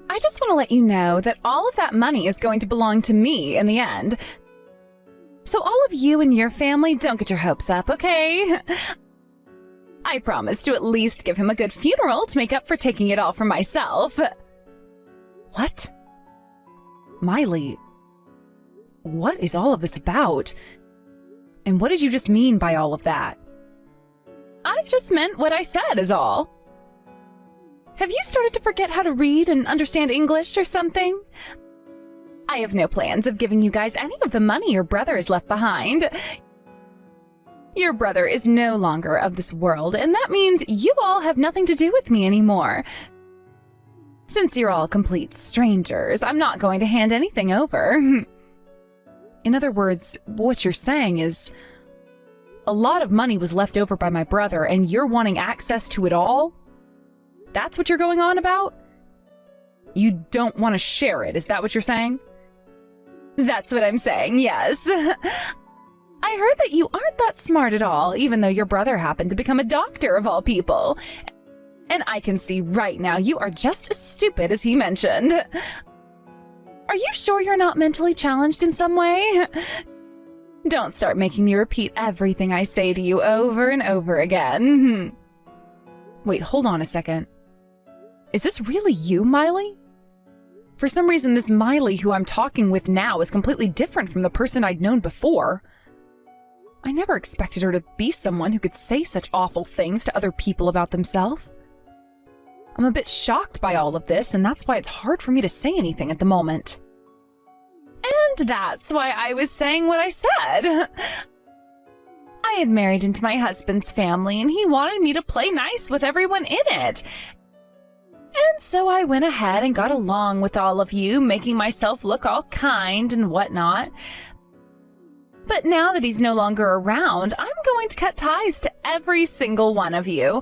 I just want to let you know that all of that money is going to belong to me in the end. So all of you and your family, don't get your hopes up, okay? I promise to at least give him a good funeral to make up for taking it all from myself. What? Miley, what is all of this about? And what did you just mean by all of that? I just meant what I said is all. Have you started to forget how to read and understand English or something? I have no plans of giving you guys any of the money your brother has left behind. Your brother is no longer of this world, and that means you all have nothing to do with me anymore. Since you're all complete strangers, I'm not going to hand anything over. In other words, what you're saying is, a lot of money was left over by my brother, and you're wanting access to it all? That's what you're going on about? You don't want to share it, is that what you're saying? That's what I'm saying, yes. I heard that you aren't that smart at all, even though your brother happened to become a doctor of all people. And I can see right now you are just as stupid as he mentioned. Are you sure you're not mentally challenged in some way? Don't start making me repeat everything I say to you over and over again. Wait, hold on a second. Is this really you, Miley? For some reason, this Miley who I'm talking with now is completely different from the person I'd known before. I never expected her to be someone who could say such awful things to other people about themselves. I'm a bit shocked by all of this, and that's why it's hard for me to say anything at the moment. And that's why I was saying what I said. I had married into my husband's family, and he wanted me to play nice with everyone in it. And so I went ahead and got along with all of you, making myself look all kind and whatnot. But now that he's no longer around, I'm going to cut ties to every single one of you.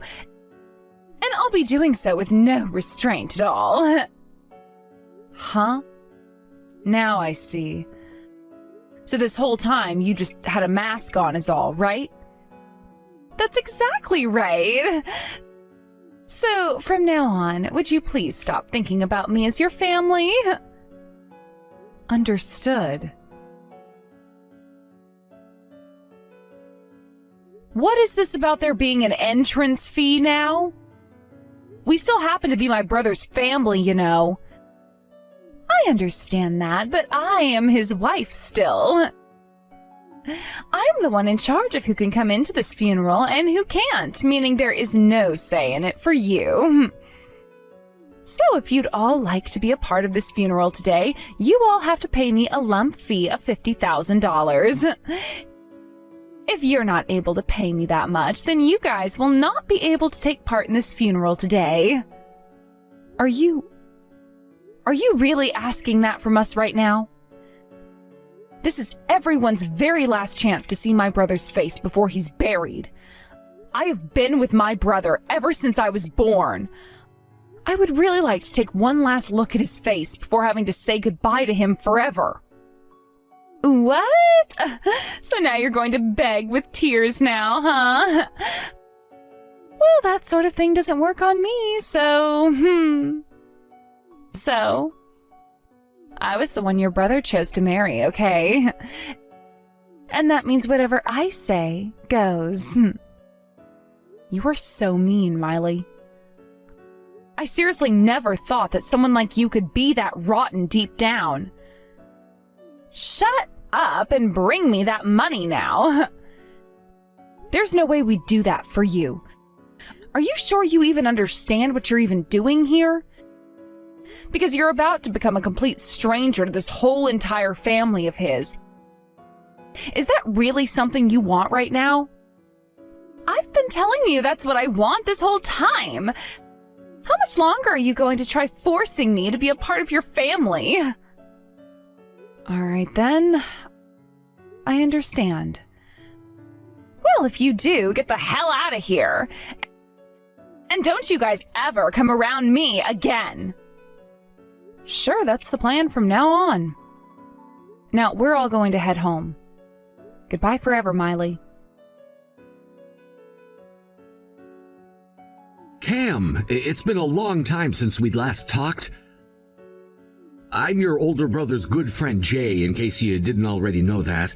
And I'll be doing so with no restraint at all. Huh? Now I see. So this whole time you just had a mask on is all, right? That's exactly right. So from now on, would you please stop thinking about me as your family? Understood. What is this about there being an entrance fee now? We still happen to be my brother's family, you know. I understand that, but I am his wife still. I'm the one in charge of who can come into this funeral and who can't, meaning there is no say in it for you. So if you'd all like to be a part of this funeral today, you all have to pay me a lump fee of $50,000. If you're not able to pay me that much, then you guys will not be able to take part in this funeral today. Are you really asking that from us right now? This is everyone's very last chance to see my brother's face before he's buried. I have been with my brother ever since I was born. I would really like to take one last look at his face before having to say goodbye to him forever. What? So now you're going to beg with tears now, huh? Well, that sort of thing doesn't work on me, so, So, I was the one your brother chose to marry, okay? And that means whatever I say goes. You are so mean, Miley. I seriously never thought that someone like you could be that rotten deep down. Shut up and bring me that money now. There's no way we'd do that for you. Are you sure you even understand what you're even doing here? Because you're about to become a complete stranger to this whole entire family of his. Is that really something you want right now? I've been telling you that's what I want this whole time. How much longer are you going to try forcing me to be a part of your family? All right then. I understand. Well, if you do, get the hell out of here. And don't you guys ever come around me again. Sure, that's the plan from now on. Now, we're all going to head home. Goodbye forever, Miley. Cam, it's been a long time since we'd last talked. I'm your older brother's good friend Jay, in case you didn't already know that.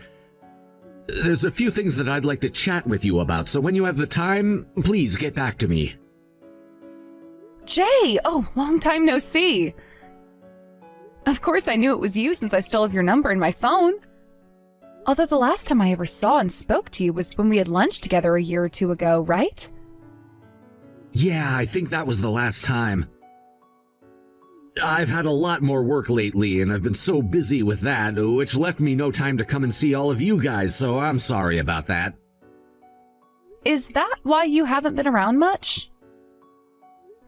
There's a few things that I'd like to chat with you about, so when you have the time, please get back to me. Jay! Oh, long time no see. Of course I knew it was you since I still have your number in my phone. Although the last time I ever saw and spoke to you was when we had lunch together a year or two ago, right? Yeah, I think that was the last time. I've had a lot more work lately, and I've been so busy with that, which left me no time to come and see all of you guys, so I'm sorry about that. Is that why you haven't been around much?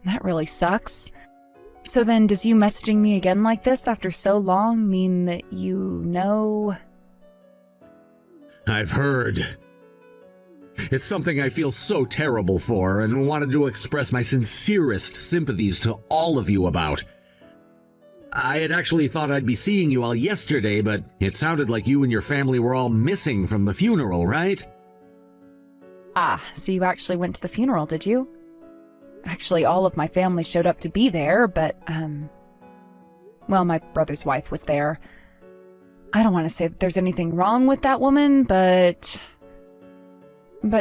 That really sucks. So then, does you messaging me again like this after so long mean that you know? I've heard. It's something I feel so terrible for, and wanted to express my sincerest sympathies to all of you about. I had actually thought I'd be seeing you all yesterday, but it sounded like you and your family were all missing from the funeral, right? Ah, so you actually went to the funeral, did you? Actually, all of my family showed up to be there, but, well, my brother's wife was there. I don't want to say that there's anything wrong with that woman, but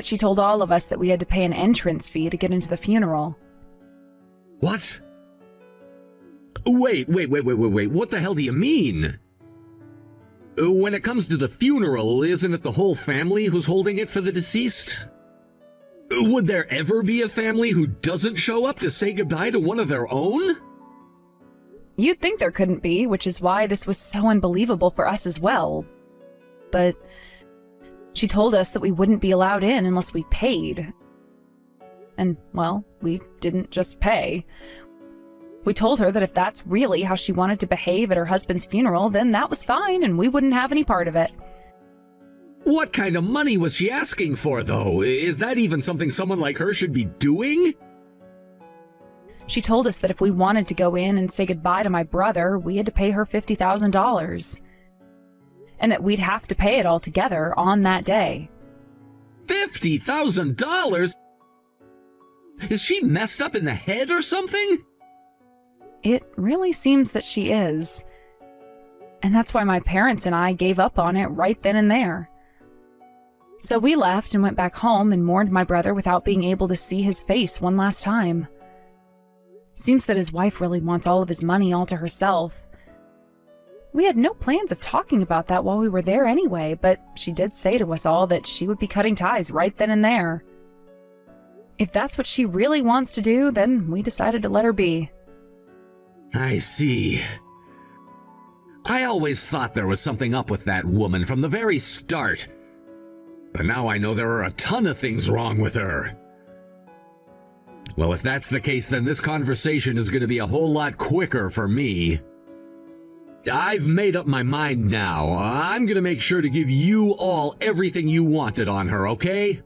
she told all of us that we had to pay an entrance fee to get into the funeral. What? Wait, what the hell do you mean? When it comes to the funeral, isn't it the whole family who's holding it for the deceased? Would there ever be a family who doesn't show up to say goodbye to one of their own? You'd think there couldn't be, which is why this was so unbelievable for us as well. But she told us that we wouldn't be allowed in unless we paid. And, well, we didn't just pay. We told her that if that's really how she wanted to behave at her husband's funeral, then that was fine and we wouldn't have any part of it. What kind of money was she asking for, though? Is that even something someone like her should be doing? She told us that if we wanted to go in and say goodbye to my brother, we had to pay her $50,000. And that we'd have to pay it all together on that day. $50,000? Is she messed up in the head or something? It really seems that she is. And that's why my parents and I gave up on it right then and there. So we left and went back home and mourned my brother without being able to see his face one last time. Seems that his wife really wants all of his money all to herself. We had no plans of talking about that while we were there anyway, but she did say to us all that she would be cutting ties right then and there. If that's what she really wants to do, then we decided to let her be. I see. I always thought there was something up with that woman from the very start. But now I know there are a ton of things wrong with her. Well, if that's the case, then this conversation is going to be a whole lot quicker for me. I've made up my mind now. I'm going to make sure to give you all everything you wanted on her, okay?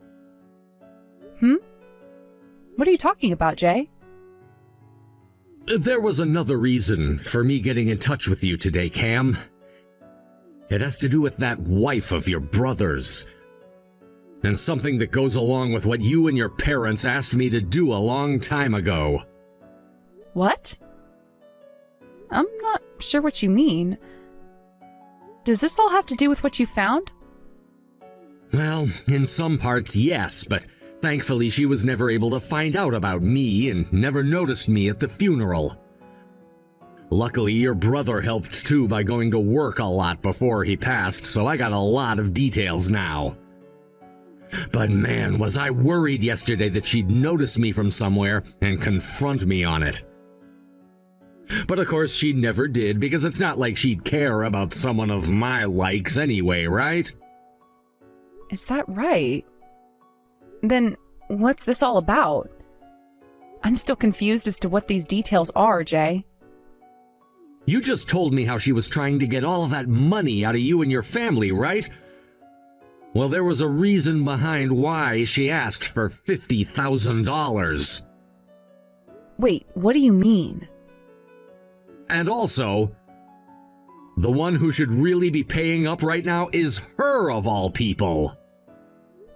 What are you talking about, Jay? There was another reason for me getting in touch with you today, Cam. It has to do with that wife of your brother's. And something that goes along with what you and your parents asked me to do a long time ago. What? I'm not sure what you mean. Does this all have to do with what you found? Well, in some parts, yes, but thankfully she was never able to find out about me and never noticed me at the funeral. Luckily, your brother helped too by going to work a lot before he passed, so I got a lot of details now. But man, was I worried yesterday that she'd notice me from somewhere and confront me on it. But of course she never did, because it's not like she'd care about someone of my likes anyway, right? Is that right? Then what's this all about? I'm still confused as to what these details are, Jay. You just told me how she was trying to get all of that money out of you and your family, right? Well, there was a reason behind why she asked for $50,000. Wait, what do you mean? And also, the one who should really be paying up right now is her of all people.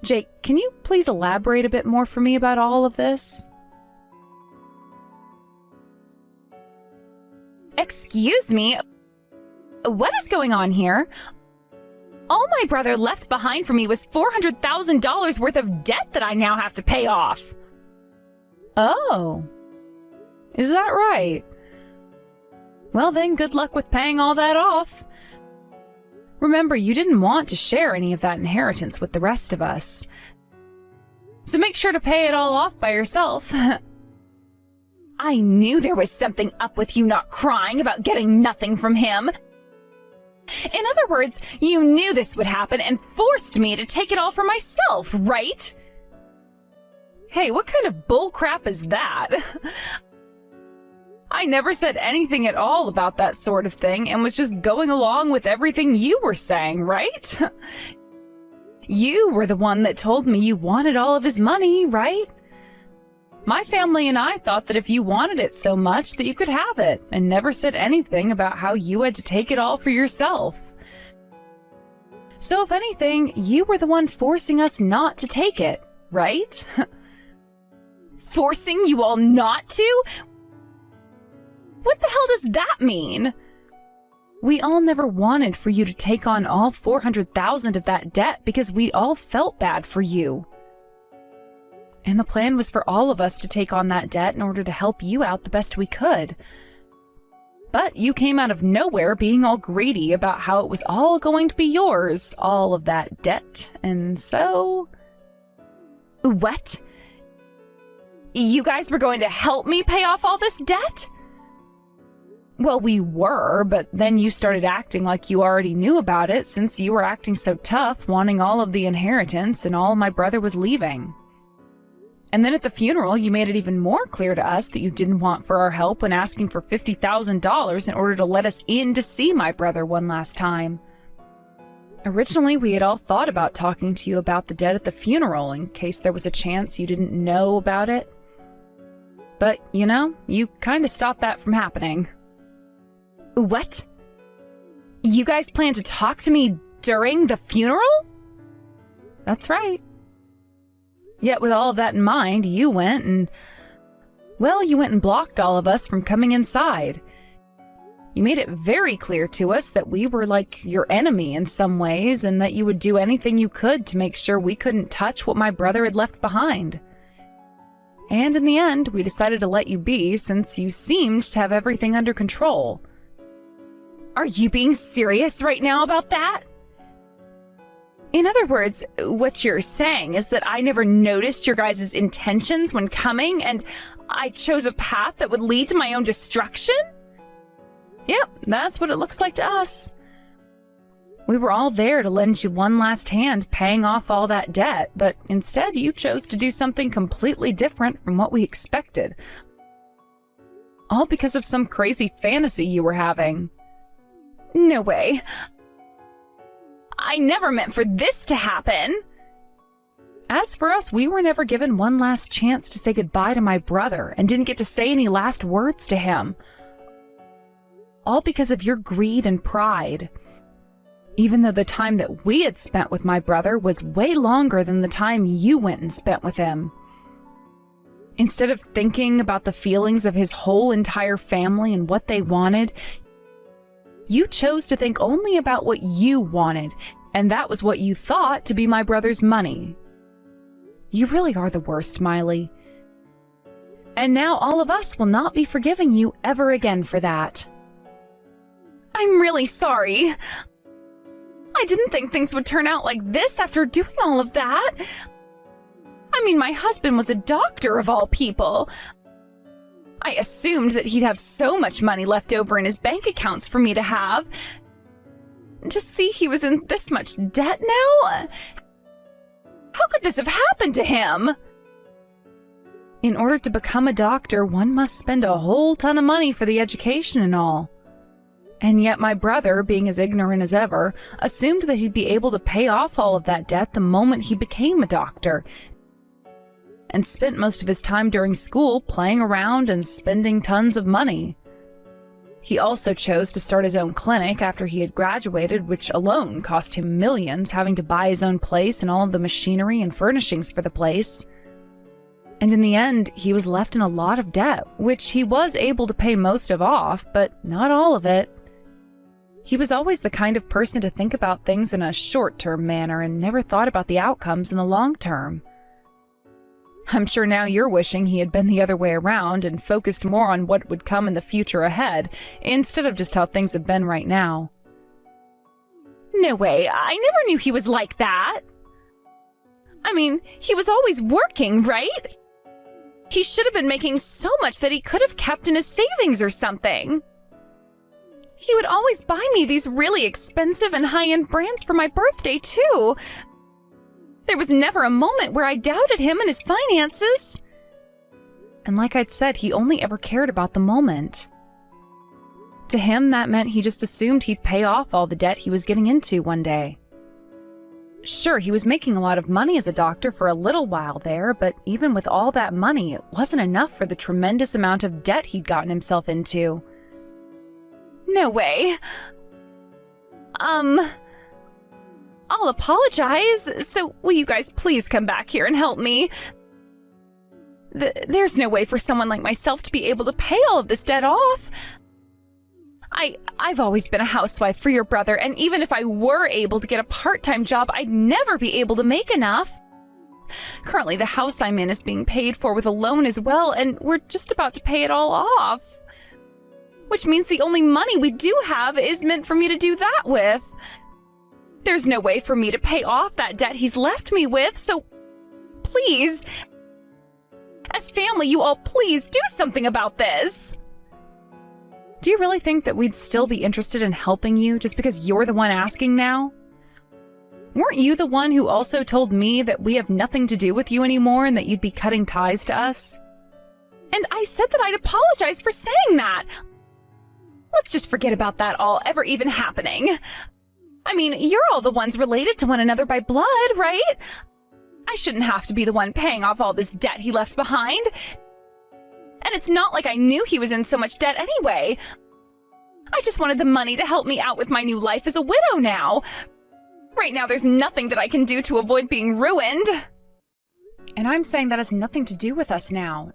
Jake, can you please elaborate a bit more for me about all of this? Excuse me, What is going on here? All my brother left behind for me was $400,000 worth of debt that I now have to pay off. Oh, is that right? Well then, good luck with paying all that off. Remember, you didn't want to share any of that inheritance with the rest of us. So make sure to pay it all off by yourself. I knew there was something up with you not crying about getting nothing from him. In other words, you knew this would happen and forced me to take it all for myself, right? Hey, what kind of bullcrap is that? I never said anything at all about that sort of thing and was just going along with everything you were saying, right? You were the one that told me you wanted all of his money, right? My family and I thought that if you wanted it so much that you could have it, and never said anything about how you had to take it all for yourself. So if anything, you were the one forcing us not to take it, right? Forcing you all not to? What the hell does that mean? We all never wanted for you to take on all $400,000 of that debt because we all felt bad for you. And the plan was for all of us to take on that debt in order to help you out the best we could. But you came out of nowhere being all greedy about how it was all going to be yours, all of that debt, and so... What? You guys were going to help me pay off all this debt? Well, we were, but then you started acting like you already knew about it since you were acting so tough, wanting all of the inheritance and all my brother was leaving. And then at the funeral, you made it even more clear to us that you didn't want for our help when asking for $50,000 in order to let us in to see my brother one last time. Originally, we had all thought about talking to you about the debt at the funeral in case there was a chance you didn't know about it. But, you know, you kind of stopped that from happening. What? You guys plan to talk to me during the funeral? That's right. Yet with all of that in mind, you went and blocked all of us from coming inside. You made it very clear to us that we were like your enemy in some ways and that you would do anything you could to make sure we couldn't touch what my brother had left behind. And in the end, we decided to let you be since you seemed to have everything under control. Are you being serious right now about that? In other words, what you're saying is that I never noticed your guys' intentions when coming, and I chose a path that would lead to my own destruction? Yep, that's what it looks like to us. We were all there to lend you one last hand paying off all that debt, but instead you chose to do something completely different from what we expected. All because of some crazy fantasy you were having. No way. I never meant for this to happen. As for us, we were never given one last chance to say goodbye to my brother and didn't get to say any last words to him. All because of your greed and pride. Even though the time that we had spent with my brother was way longer than the time you went and spent with him. Instead of thinking about the feelings of his whole entire family and what they wanted, you chose to think only about what you wanted, and that was what you thought to be my brother's money. You really are the worst, Miley. And now all of us will not be forgiving you ever again for that. I'm really sorry. I didn't think things would turn out like this after doing all of that. I mean, my husband was a doctor of all people. I assumed that he'd have so much money left over in his bank accounts for me to have. To see he was in this much debt now? How could this have happened to him? In order to become a doctor, one must spend a whole ton of money for the education and all. And yet my brother, being as ignorant as ever, assumed that he'd be able to pay off all of that debt the moment he became a doctor, and spent most of his time during school playing around and spending tons of money. He also chose to start his own clinic after he had graduated, which alone cost him millions, having to buy his own place and all of the machinery and furnishings for the place. And in the end, he was left in a lot of debt, which he was able to pay most of off, but not all of it. He was always the kind of person to think about things in a short-term manner and never thought about the outcomes in the long term. I'm sure now you're wishing he had been the other way around and focused more on what would come in the future ahead, instead of just how things have been right now. No way, I never knew he was like that. I mean, he was always working, right? He should have been making so much that he could have kept in his savings or something. He would always buy me these really expensive and high-end brands for my birthday, too. There was never a moment where I doubted him and his finances. And like I'd said, he only ever cared about the moment. To him, that meant he just assumed he'd pay off all the debt he was getting into one day. Sure, he was making a lot of money as a doctor for a little while there, but even with all that money, it wasn't enough for the tremendous amount of debt he'd gotten himself into. No way. I'll apologize, so will you guys please come back here and help me? There's no way for someone like myself to be able to pay all of this debt off. I've always been a housewife for your brother, and even if I were able to get a part-time job, I'd never be able to make enough. Currently, the house I'm in is being paid for with a loan as well, and we're just about to pay it all off. Which means the only money we do have is meant for me to do that with. There's no way for me to pay off that debt he's left me with, so please, as family, you all please do something about this. Do you really think that we'd still be interested in helping you just because you're the one asking now? Weren't you the one who also told me that we have nothing to do with you anymore and that you'd be cutting ties to us? And I said that I'd apologize for saying that. Let's just forget about that all ever even happening. I mean, you're all the ones related to one another by blood, right? I shouldn't have to be the one paying off all this debt he left behind. And it's not like I knew he was in so much debt anyway. I just wanted the money to help me out with my new life as a widow now. Right now, there's nothing that I can do to avoid being ruined. And I'm saying that has nothing to do with us now.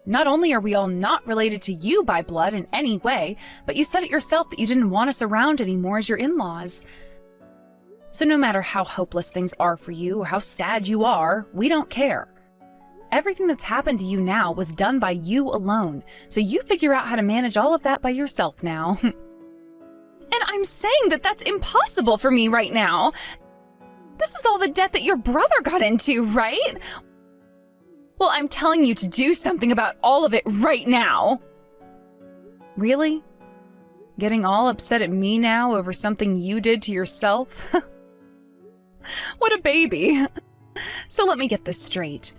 Not only are we all not related to you by blood in any way, but you said it yourself that you didn't want us around anymore as your in-laws. So no matter how hopeless things are for you or how sad you are, we don't care. Everything that's happened to you now was done by you alone, so you figure out how to manage all of that by yourself now. And I'm saying that that's impossible for me right now. This is all the debt that your brother got into, right? Well, I'm telling you to do something about all of it right now. Really? Getting all upset at me now over something you did to yourself? What a baby. So let me get this straight.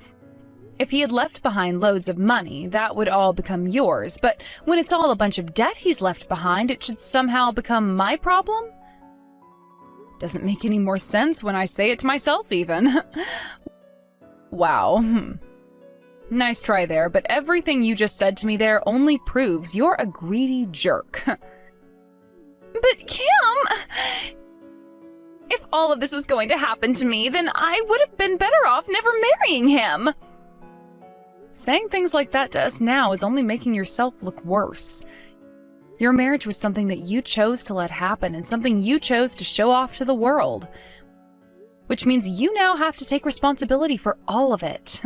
If he had left behind loads of money, that would all become yours, but when it's all a bunch of debt he's left behind, it should somehow become my problem? Doesn't make any more sense when I say it to myself, even. Wow. Nice try there, but everything you just said to me there only proves you're a greedy jerk. But Kim, if all of this was going to happen to me, then I would have been better off never marrying him. Saying things like that to us now is only making yourself look worse. Your marriage was something that you chose to let happen and something you chose to show off to the world. Which means you now have to take responsibility for all of it.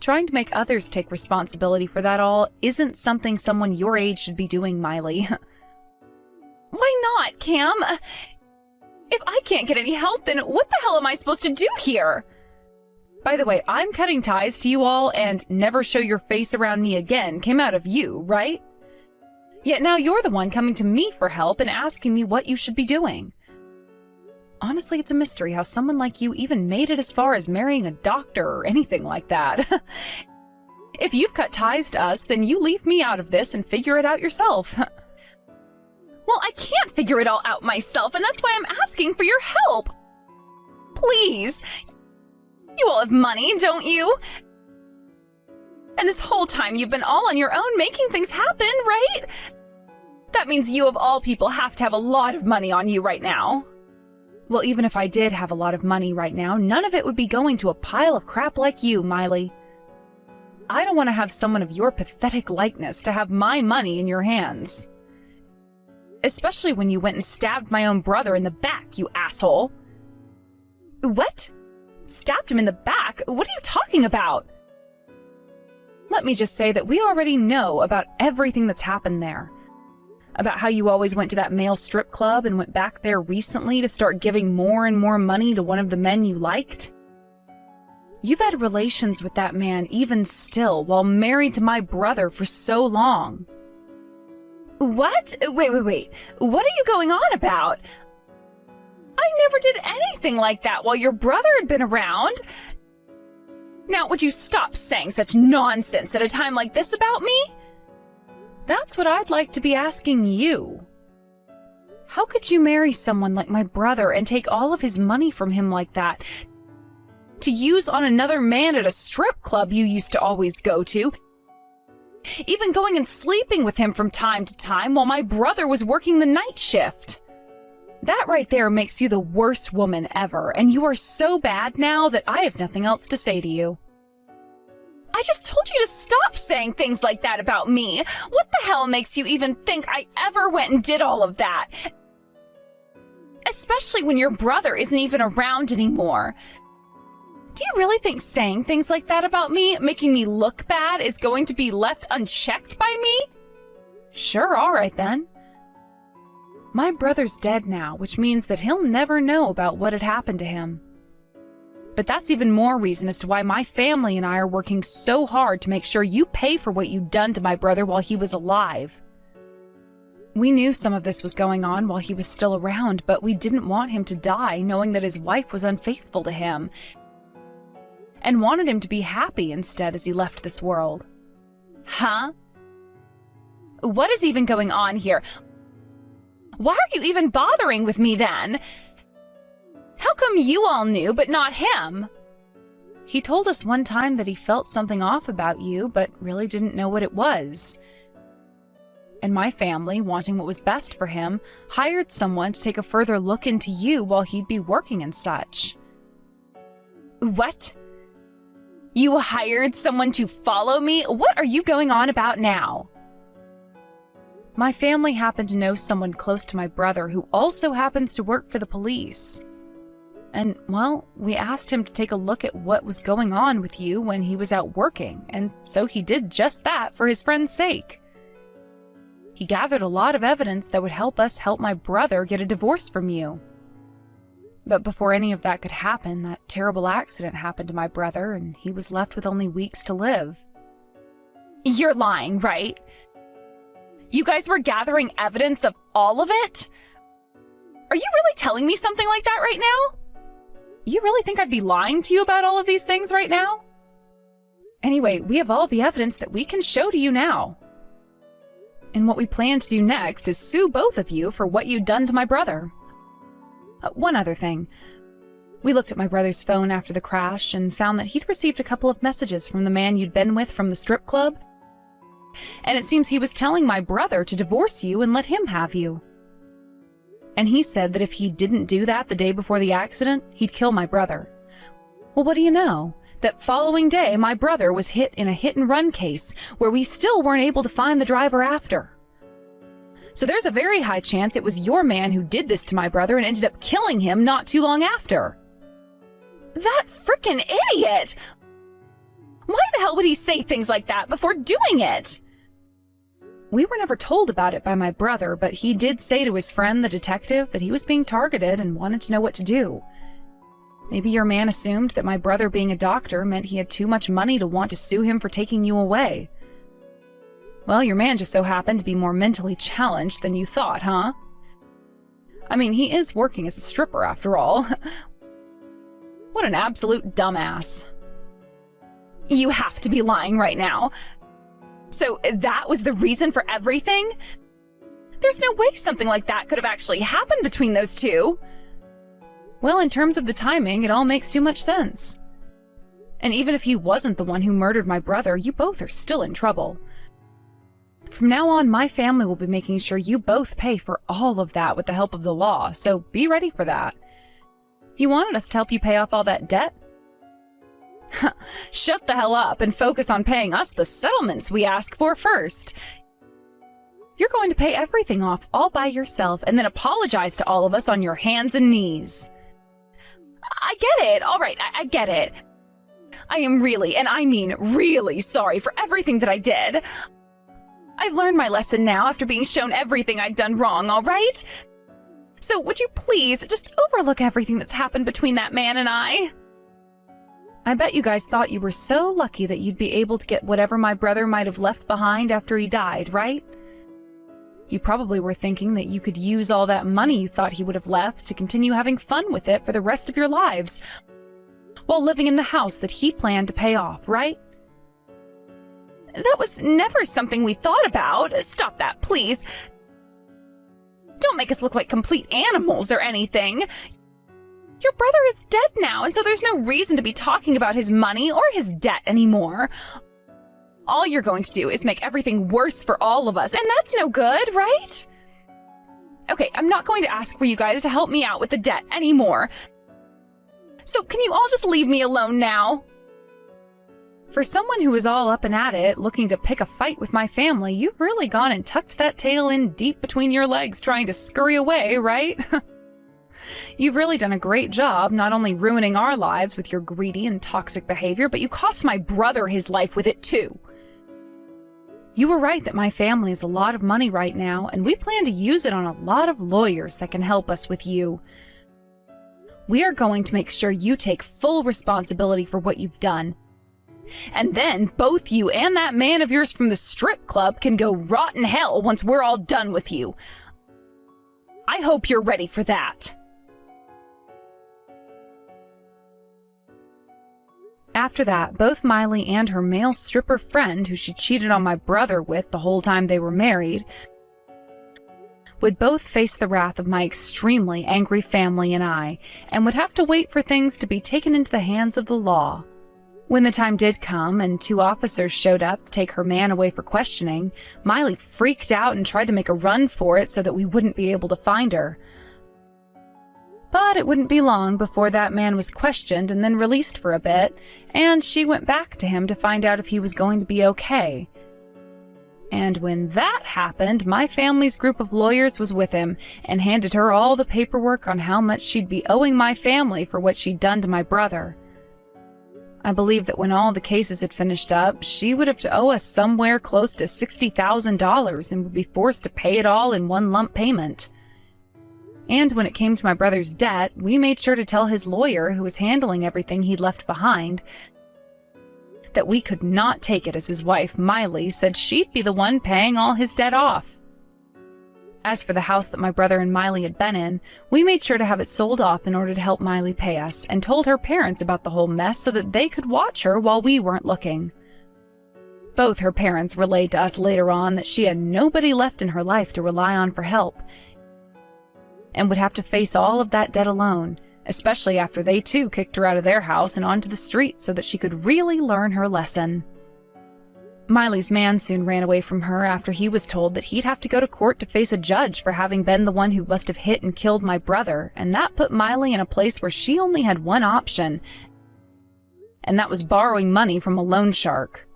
Trying to make others take responsibility for that all isn't something someone your age should be doing, Miley. Why not, Cam? If I can't get any help, then what the hell am I supposed to do here? By the way, I'm cutting ties to you all, and never show your face around me again came out of you, right? Yet now you're the one coming to me for help and asking me what you should be doing. Honestly, it's a mystery how someone like you even made it as far as marrying a doctor or anything like that. If you've cut ties to us, then you leave me out of this and figure it out yourself. Well, I can't figure it all out myself, and that's why I'm asking for your help. Please. You all have money, don't you? And this whole time you've been all on your own making things happen, right? That means you of all people have to have a lot of money on you right now. Well, even if I did have a lot of money right now, none of it would be going to a pile of crap like you, Miley. I don't want to have someone of your pathetic likeness to have my money in your hands. Especially when you went and stabbed my own brother in the back, you asshole. What? Stabbed him in the back? What are you talking about? Let me just say that we already know about everything that's happened there. About how you always went to that male strip club and went back there recently to start giving more and more money to one of the men you liked. You've had relations with that man even still while married to my brother for so long. What? Wait. What are you going on about? I never did anything like that while your brother had been around. Now, would you stop saying such nonsense at a time like this about me? That's what I'd like to be asking you. How could you marry someone like my brother and take all of his money from him like that to use on another man at a strip club you used to always go to, even going and sleeping with him from time to time while my brother was working the night shift? That right there makes you the worst woman ever, and you are so bad now that I have nothing else to say to you. I just told you to stop saying things like that about me. What the hell makes you even think I ever went and did all of that? Especially when your brother isn't even around anymore. Do you really think saying things like that about me, making me look bad, is going to be left unchecked by me? Sure, all right then. My brother's dead now, which means that he'll never know about what had happened to him. But that's even more reason as to why my family and I are working so hard to make sure you pay for what you've done to my brother while he was alive. We knew some of this was going on while he was still around, but we didn't want him to die knowing that his wife was unfaithful to him, and wanted him to be happy instead as he left this world. Huh? What is even going on here? Why are you even bothering with me then? How come you all knew, but not him? He told us one time that he felt something off about you, but really didn't know what it was. And my family, wanting what was best for him, hired someone to take a further look into you while he'd be working and such. What? You hired someone to follow me? What are you going on about now? My family happened to know someone close to my brother who also happens to work for the police. And, well, we asked him to take a look at what was going on with you when he was out working, and so he did just that for his friend's sake. He gathered a lot of evidence that would help us help my brother get a divorce from you. But before any of that could happen, that terrible accident happened to my brother, and he was left with only weeks to live. You're lying, right? You guys were gathering evidence of all of it? Are you really telling me something like that right now? You really think I'd be lying to you about all of these things right now? Anyway, we have all the evidence that we can show to you now. And what we plan to do next is sue both of you for what you'd done to my brother. One other thing. We looked at my brother's phone after the crash and found that he'd received a couple of messages from the man you'd been with from the strip club. And it seems he was telling my brother to divorce you and let him have you. And he said that if he didn't do that the day before the accident, he'd kill my brother. Well, what do you know? That following day, my brother was hit in a hit-and-run case where we still weren't able to find the driver after. So there's a very high chance it was your man who did this to my brother and ended up killing him not too long after. That frickin' idiot! Why the hell would he say things like that before doing it? We were never told about it by my brother, but he did say to his friend, the detective, that he was being targeted and wanted to know what to do. Maybe your man assumed that my brother being a doctor meant he had too much money to want to sue him for taking you away. Well, your man just so happened to be more mentally challenged than you thought, huh? I mean, he is working as a stripper after all. What an absolute dumbass. You have to be lying right now. So that was the reason for everything? There's no way something like that could have actually happened between those two. Well, in terms of the timing, it all makes too much sense. And even if he wasn't the one who murdered my brother, you both are still in trouble. From now on, my family will be making sure you both pay for all of that with the help of the law, so be ready for that. You wanted us to help you pay off all that debt? Shut the hell up and focus on paying us the settlements we ask for first. You're going to pay everything off all by yourself and then apologize to all of us on your hands and knees. I get it. All right, I get it. I am really, and I mean really sorry for everything that I did. I've learned my lesson now after being shown everything I'd done wrong, all right? So would you please just overlook everything that's happened between that man and I? I bet you guys thought you were so lucky that you'd be able to get whatever my brother might have left behind after he died, right? You probably were thinking that you could use all that money you thought he would have left to continue having fun with it for the rest of your lives, while living in the house that he planned to pay off, right? That was never something we thought about. Stop that, please. Don't make us look like complete animals or anything. Your brother is dead now, and so there's no reason to be talking about his money or his debt anymore. All you're going to do is make everything worse for all of us, and that's no good, right? Okay, I'm not going to ask for you guys to help me out with the debt anymore. So can you all just leave me alone now? For someone who is all up and at it, looking to pick a fight with my family, you've really gone and tucked that tail in deep between your legs trying to scurry away, right? You've really done a great job not only ruining our lives with your greedy and toxic behavior, but you cost my brother his life with it too. You were right that my family has a lot of money right now, and we plan to use it on a lot of lawyers that can help us with you. We are going to make sure you take full responsibility for what you've done. And then both you and that man of yours from the strip club can go rot in hell once we're all done with you. I hope you're ready for that. After that, both Miley and her male stripper friend, who she cheated on my brother with the whole time they were married, would both face the wrath of my extremely angry family and I, and would have to wait for things to be taken into the hands of the law. When the time did come and 2 officers showed up to take her man away for questioning, Miley freaked out and tried to make a run for it so that we wouldn't be able to find her. But it wouldn't be long before that man was questioned and then released for a bit, and she went back to him to find out if he was going to be okay. And when that happened, my family's group of lawyers was with him and handed her all the paperwork on how much she'd be owing my family for what she'd done to my brother. I believe that when all the cases had finished up, she would have to owe us somewhere close to $60,000 and would be forced to pay it all in one lump payment. And when it came to my brother's debt, we made sure to tell his lawyer, who was handling everything he'd left behind, that we could not take it, as his wife, Miley, said she'd be the one paying all his debt off. As for the house that my brother and Miley had been in, we made sure to have it sold off in order to help Miley pay us, and told her parents about the whole mess so that they could watch her while we weren't looking. Both her parents relayed to us later on that she had nobody left in her life to rely on for help, and would have to face all of that debt alone, especially after they too kicked her out of their house and onto the street so that she could really learn her lesson. Miley's man soon ran away from her after he was told that he'd have to go to court to face a judge for having been the one who must have hit and killed my brother, and that put Miley in a place where she only had one option, and that was borrowing money from a loan shark.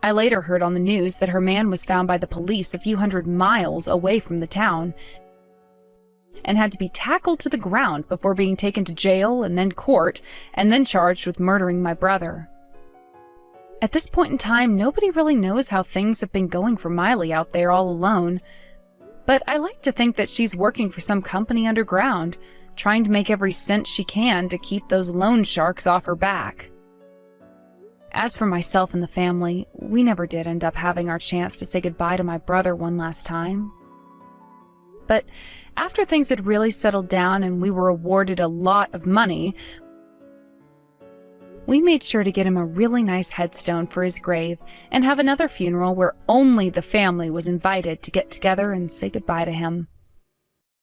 I later heard on the news that her man was found by the police a few hundred miles away from the town, and had to be tackled to the ground before being taken to jail and then court, and then charged with murdering my brother. At this point in time, nobody really knows how things have been going for Miley out there all alone, but I like to think that she's working for some company underground, trying to make every cent she can to keep those loan sharks off her back. As for myself and the family, we never did end up having our chance to say goodbye to my brother one last time. But after things had really settled down and we were awarded a lot of money, we made sure to get him a really nice headstone for his grave and have another funeral where only the family was invited to get together and say goodbye to him.